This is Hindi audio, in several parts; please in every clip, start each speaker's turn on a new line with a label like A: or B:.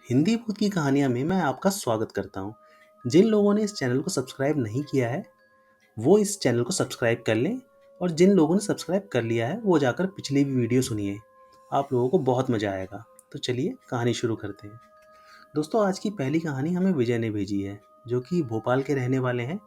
A: हिंदी भूत की कहानियाँ में मैं आपका स्वागत करता हूँ। जिन लोगों ने इस चैनल को सब्सक्राइब नहीं किया है, वो इस चैनल को सब्सक्राइब कर लें और जिन लोगों ने सब्सक्राइब कर लिया है, वो जाकर पिछली भी वीडियो सुनिए। आप लोगों को बहुत मज़ा आएगा। तो चलिए कहानी शुरू करते हैं। दोस्तों, आज की पहली कहानी हमें विजय ने भेजी है, जो कि भोपाल के रहने वाले हैं।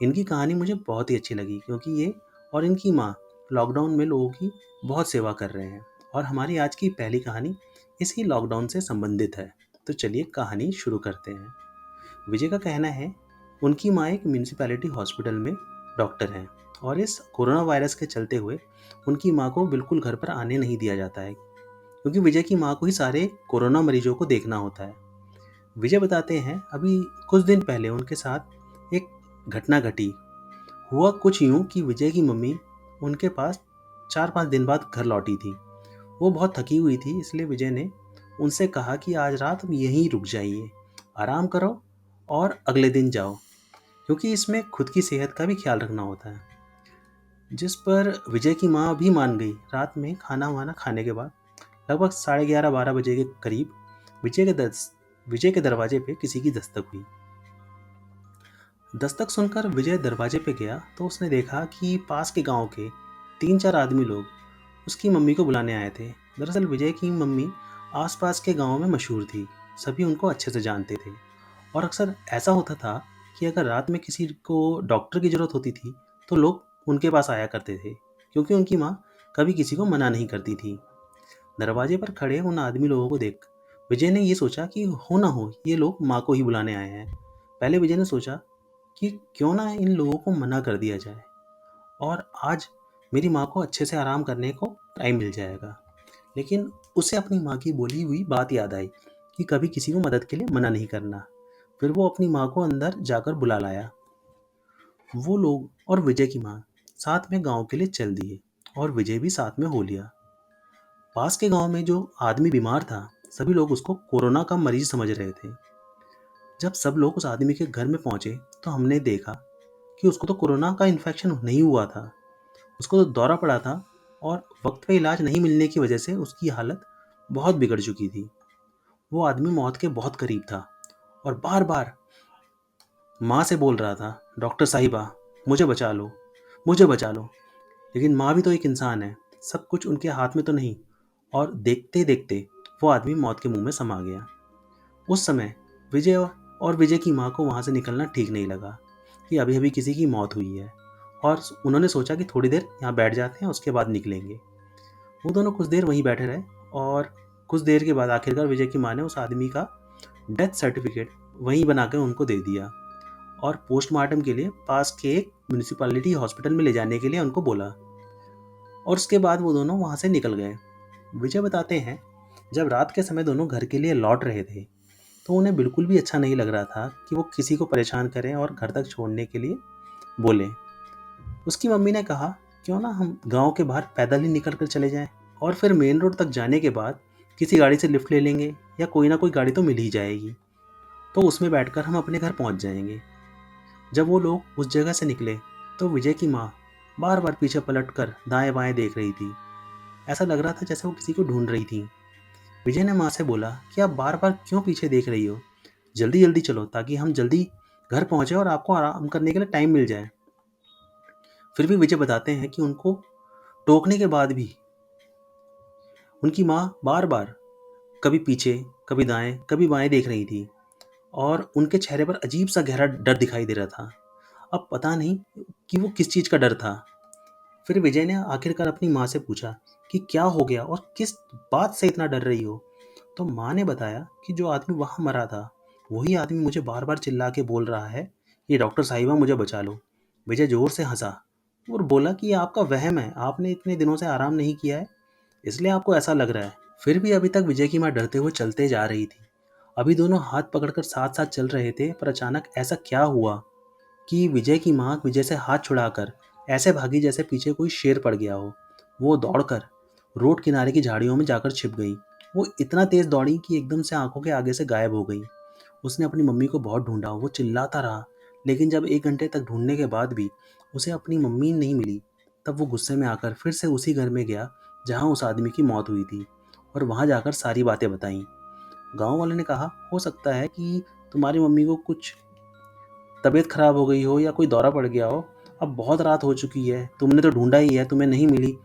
A: इनकी कहानी मुझे बहुत ही अच्छी लगी क्योंकि ये और इनकी माँ लॉकडाउन में लोगों की बहुत सेवा कर रहे हैं और हमारी आज की पहली कहानी इसी लॉकडाउन से संबंधित है। तो चलिए कहानी शुरू करते हैं। विजय का कहना है, उनकी माँ एक म्यूनिसिपैलिटी हॉस्पिटल में डॉक्टर हैं और इस कोरोना वायरस के चलते हुए उनकी माँ को बिल्कुल घर पर आने नहीं दिया जाता है क्योंकि विजय की माँ को ही सारे कोरोना मरीजों को देखना होता है। विजय बताते हैं, अभी कुछ दिन पहले उनके साथ एक घटना घटी। हुआ कुछ यूं कि विजय की मम्मी उनके पास 4-5 दिन बाद घर लौटी थी। वो बहुत थकी हुई थी, इसलिए विजय ने उनसे कहा कि आज रात यहीं रुक जाइए, आराम करो और अगले दिन जाओ, क्योंकि इसमें खुद की सेहत का भी ख्याल रखना होता है। जिस पर विजय की माँ भी मान गई। रात में खाना वाना खाने के बाद लगभग 11:30-12 बजे के करीब विजय के दरवाजे पे किसी की दस्तक हुई। दस्तक सुनकर विजय दरवाजे पे गया तो उसने देखा कि पास के गांव के 3-4 आदमी लोग उसकी मम्मी को बुलाने आए थे। दरअसल विजय की मम्मी आसपास के गांव में मशहूर थी, सभी उनको अच्छे से जानते थे और अक्सर ऐसा होता था कि अगर रात में किसी को डॉक्टर की ज़रूरत होती थी तो लोग उनके पास आया करते थे, क्योंकि उनकी माँ कभी किसी को मना नहीं करती थी। दरवाजे पर खड़े उन आदमी लोगों को देख विजय ने ये सोचा कि हो ना हो ये लोग माँ को ही बुलाने आए हैं। पहले विजय ने सोचा कि क्यों ना इन लोगों को मना कर दिया जाए और आज मेरी माँ को अच्छे से आराम करने को टाइम मिल जाएगा। लेकिन उसे अपनी माँ की बोली हुई बात याद आई कि कभी किसी को मदद के लिए मना नहीं करना। फिर वो अपनी माँ को अंदर जाकर बुला लाया। वो लोग और विजय की माँ साथ में गांव के लिए चल दिए और विजय भी साथ में हो लिया। पास के गांव में जो आदमी बीमार था, सभी लोग उसको कोरोना का मरीज समझ रहे थे। जब सब लोग उस आदमी के घर में पहुंचे तो हमने देखा कि उसको तो कोरोना का इन्फेक्शन नहीं हुआ था, उसको तो दौरा पड़ा था और वक्त पे इलाज नहीं मिलने की वजह से उसकी हालत बहुत बिगड़ चुकी थी। वो आदमी मौत के बहुत करीब था और बार बार माँ से बोल रहा था, डॉक्टर साहिबा मुझे बचा लो, मुझे बचा लो। लेकिन माँ भी तो एक इंसान है, सब कुछ उनके हाथ में तो नहीं। और देखते देखते वो आदमी मौत के मुंह में समा गया। उस समय विजय और विजय की माँ को वहाँ से निकलना ठीक नहीं लगा कि अभी अभी किसी की मौत हुई है और उन्होंने सोचा कि थोड़ी देर यहाँ बैठ जाते हैं, उसके बाद निकलेंगे। वो दोनों कुछ देर वहीं बैठे रहे और कुछ देर के बाद आखिरकार विजय की माँ ने उस आदमी का डेथ सर्टिफिकेट वहीं बनाकर उनको दे दिया और पोस्टमार्टम के लिए पास के एक म्यूनिसिपैलिटी हॉस्पिटल में ले जाने के लिए उनको बोला और उसके बाद वो दोनों वहाँ से निकल गए। विजय बताते हैं, जब रात के समय दोनों घर के लिए लौट रहे थे तो उन्हें बिल्कुल भी अच्छा नहीं लग रहा था कि वो किसी को परेशान करें और घर तक छोड़ने के लिए बोले। उसकी मम्मी ने कहा, क्यों ना हम गांव के बाहर पैदल ही निकल कर चले जाएं और फिर मेन रोड तक जाने के बाद किसी गाड़ी से लिफ्ट ले लेंगे या कोई ना कोई गाड़ी तो मिल ही जाएगी, तो उसमें बैठकर हम अपने घर पहुंच जाएंगे। जब वो लोग उस जगह से निकले तो विजय की माँ बार बार पीछे पलट कर दाएं बाएं देख रही थी। ऐसा लग रहा था जैसे वो किसी को ढूंढ रही थी। विजय ने माँ से बोला कि आप बार बार क्यों पीछे देख रही हो, जल्दी जल्दी चलो ताकि हम जल्दी घर पहुंचे और आपको आराम करने के लिए टाइम मिल जाए। फिर भी विजय बताते हैं कि उनको टोकने के बाद भी उनकी माँ बार बार कभी पीछे, कभी दाएं, कभी बाएं देख रही थी और उनके चेहरे पर अजीब सा गहरा डर दिखाई दे रहा था। अब पता नहीं कि वो किस चीज़ का डर था। फिर विजय ने आखिरकार अपनी माँ से पूछा कि क्या हो गया और किस बात से इतना डर रही हो। तो माँ ने बताया कि जो आदमी वहाँ मरा था वही आदमी मुझे बार बार चिल्ला के बोल रहा है कि डॉक्टर साहिबा मुझे बचा लो। विजय जोर से हंसा और बोला कि ये आपका वहम है, आपने इतने दिनों से आराम नहीं किया है इसलिए आपको ऐसा लग रहा है। फिर भी अभी तक विजय की माँ डरते हुए चलते जा रही थी। अभी दोनों हाथ पकड़कर साथ साथ चल रहे थे, पर अचानक ऐसा क्या हुआ कि विजय की माँ विजय से हाथ छुड़ाकर ऐसे भागी जैसे पीछे कोई शेर पड़ गया हो। वो दौड़कर रोड किनारे की झाड़ियों में जाकर छिप गई। वो इतना तेज दौड़ी कि एकदम से आंखों के आगे से गायब हो गई। उसने अपनी मम्मी को बहुत ढूंढा, वो चिल्लाता रहा, लेकिन जब 1 घंटे तक ढूंढने के बाद भी उसे अपनी मम्मी नहीं मिली, तब वो गुस्से में आकर फिर से उसी घर में गया जहाँ उस आदमी की मौत हुई थी और वहाँ जाकर सारी बातें बताईं। गांव वाले ने कहा, हो सकता है कि तुम्हारी मम्मी को कुछ तबीयत खराब हो गई हो या कोई दौरा पड़ गया हो। अब बहुत रात हो चुकी है, तुमने तो ढूंढा ही है, तुम्हें नहीं मिली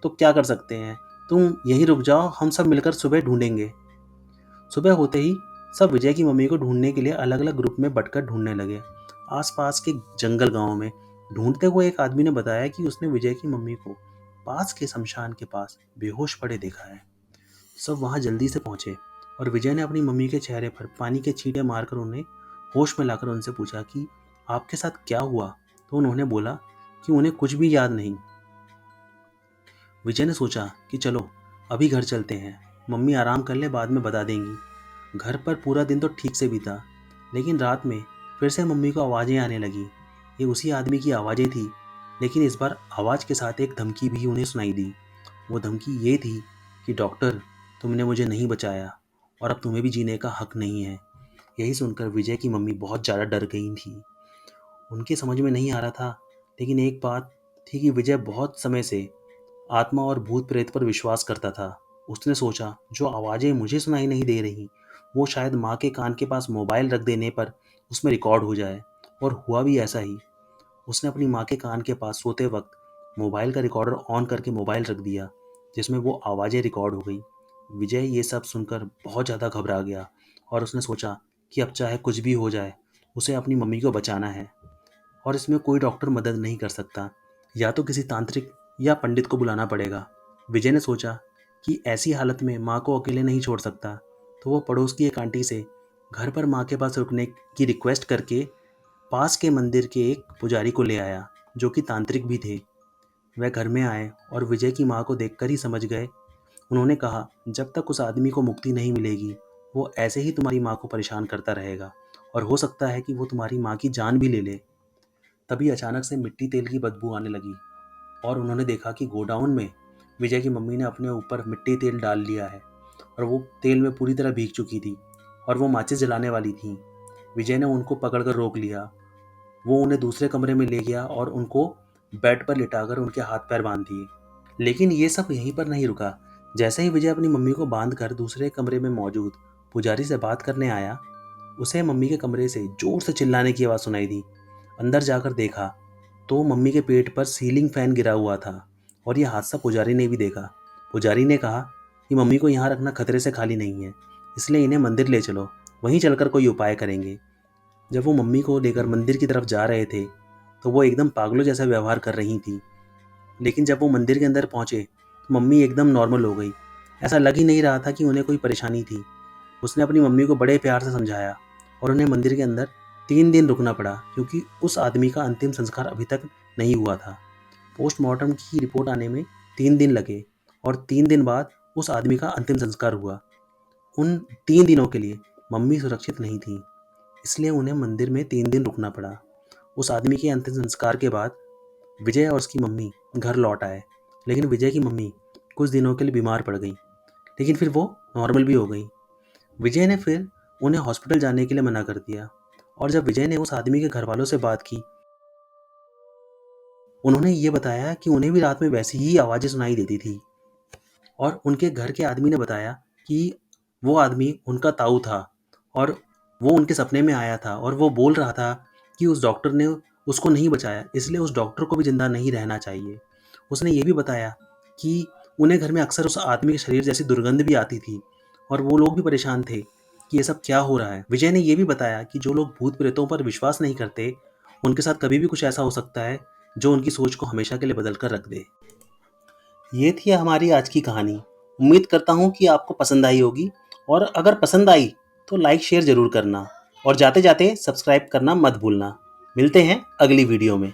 A: तो क्या कर सकते हैं। तुम यहीं रुक जाओ, हम सब मिलकर सुबह ढूंढेंगे। सुबह होते ही सब विजय की मम्मी को ढूंढने के लिए अलग अलग ग्रुप में बंटकर ढूंढने लगे। आसपास के जंगल गांव में ढूंढते हुए एक आदमी ने बताया कि उसने विजय की मम्मी को पास के शमशान के पास बेहोश पड़े देखा है। सब वहां जल्दी से पहुंचे और विजय ने अपनी मम्मी के चेहरे पर पानी के छींटे मारकर उन्हें होश में लाकर उनसे पूछा कि आपके साथ क्या हुआ। तो उन्होंने बोला कि उन्हें कुछ भी याद नहीं। विजय ने सोचा कि चलो अभी घर चलते हैं, मम्मी आराम कर ले, बाद में बता देंगी। घर पर पूरा दिन तो ठीक से बीता, लेकिन रात में फिर से मम्मी को आवाज़ें आने लगी। ये उसी आदमी की आवाज़ें थी, लेकिन इस बार आवाज़ के साथ एक धमकी भी उन्हें सुनाई दी। वो धमकी ये थी कि डॉक्टर, तुमने मुझे नहीं बचाया और अब तुम्हें भी जीने का हक नहीं है। यही सुनकर विजय की मम्मी बहुत ज़्यादा डर गई थी। उनके समझ में नहीं आ रहा था, लेकिन एक बात थी कि विजय बहुत समय से आत्मा और भूत प्रेत पर विश्वास करता था। उसने सोचा, जो आवाज़ें मुझे सुनाई नहीं दे रही, वो शायद माँ के कान के पास मोबाइल रख देने पर उसमें रिकॉर्ड हो जाए। और हुआ भी ऐसा ही। उसने अपनी माँ के कान के पास सोते वक्त मोबाइल का रिकॉर्डर ऑन करके मोबाइल रख दिया, जिसमें वो आवाज़ें रिकॉर्ड हो गई। विजय ये सब सुनकर बहुत ज़्यादा घबरा गया और उसने सोचा कि अब चाहे कुछ भी हो जाए, उसे अपनी मम्मी को बचाना है और इसमें कोई डॉक्टर मदद नहीं कर सकता, या तो किसी तांत्रिक या पंडित को बुलाना पड़ेगा। विजय ने सोचा कि ऐसी हालत में माँ को अकेले नहीं छोड़ सकता, तो वो पड़ोस की एक आंटी से घर पर माँ के पास रुकने की रिक्वेस्ट करके पास के मंदिर के एक पुजारी को ले आया, जो कि तांत्रिक भी थे। वह घर में आए और विजय की माँ को देखकर ही समझ गए। उन्होंने कहा, जब तक उस आदमी को मुक्ति नहीं मिलेगी, वो ऐसे ही तुम्हारी माँ को परेशान करता रहेगा और हो सकता है कि वो तुम्हारी माँ की जान भी ले ले। तभी अचानक से मिट्टी तेल की बदबू आने लगी और उन्होंने देखा कि गोडाउन में विजय की मम्मी ने अपने ऊपर मिट्टी तेल डाल लिया है और वो तेल में पूरी तरह भीग चुकी थी और वो माचिस जलाने वाली थी। विजय ने उनको पकड़कर रोक लिया। वो उन्हें दूसरे कमरे में ले गया और उनको बेड पर लिटाकर उनके हाथ पैर बांध दिए। लेकिन ये सब यहीं पर नहीं रुका। जैसे ही विजय अपनी मम्मी को बांधकर दूसरे कमरे में मौजूद पुजारी से बात करने आया, उसे मम्मी के कमरे से जोर से चिल्लाने की आवाज़ सुनाई दी। अंदर जाकर देखा तो मम्मी के पेट पर सीलिंग फैन गिरा हुआ था और यह हादसा पुजारी ने भी देखा। पुजारी ने कहा कि मम्मी को यहाँ रखना खतरे से खाली नहीं है, इसलिए इन्हें मंदिर ले चलो, वहीं चलकर कोई उपाय करेंगे। जब वो मम्मी को लेकर मंदिर की तरफ जा रहे थे, तो वो एकदम पागलों जैसा व्यवहार कर रही थी। लेकिन जब वो मंदिर के अंदर पहुंचे तो मम्मी एकदम नॉर्मल हो गई। ऐसा लग ही नहीं रहा था कि उन्हें कोई परेशानी थी। उसने अपनी मम्मी को बड़े प्यार से समझाया और उन्हें मंदिर के अंदर 3 दिन रुकना पड़ा, क्योंकि उस आदमी का अंतिम संस्कार अभी तक नहीं हुआ था। पोस्टमार्टम की रिपोर्ट आने में 3 दिन लगे और 3 दिन बाद उस आदमी का अंतिम संस्कार हुआ। उन 3 दिनों के लिए मम्मी सुरक्षित नहीं थी, इसलिए उन्हें मंदिर में 3 दिन रुकना पड़ा। उस आदमी के अंतिम संस्कार के बाद विजय और उसकी मम्मी घर लौट आए, लेकिन विजय की मम्मी कुछ दिनों के लिए बीमार पड़ गई, लेकिन फिर वो नॉर्मल भी हो गई। विजय ने फिर उन्हें हॉस्पिटल जाने के लिए मना कर दिया और जब विजय ने उस आदमी के घर वालों से बात की, उन्होंने ये बताया कि उन्हें भी रात में वैसी ही आवाज़ें सुनाई देती थी और उनके घर के आदमी ने बताया कि वो आदमी उनका ताऊ था और वो उनके सपने में आया था और वो बोल रहा था कि उस डॉक्टर ने उसको नहीं बचाया, इसलिए उस डॉक्टर को भी जिंदा नहीं रहना चाहिए। उसने ये भी बताया कि उन्हें घर में अक्सर उस आदमी के शरीर जैसी दुर्गंध भी आती थी और वो लोग भी परेशान थे कि ये सब क्या हो रहा है। विजय ने ये भी बताया कि जो लोग भूत प्रेतों पर विश्वास नहीं करते, उनके साथ कभी भी कुछ ऐसा हो सकता है जो उनकी सोच को हमेशा के लिए बदल कर रख दे। ये थी हमारी आज की कहानी। उम्मीद करता हूँ कि आपको पसंद आई होगी और अगर पसंद आई तो लाइक शेयर ज़रूर करना और जाते जाते सब्सक्राइब करना मत भूलना। मिलते हैं अगली वीडियो में।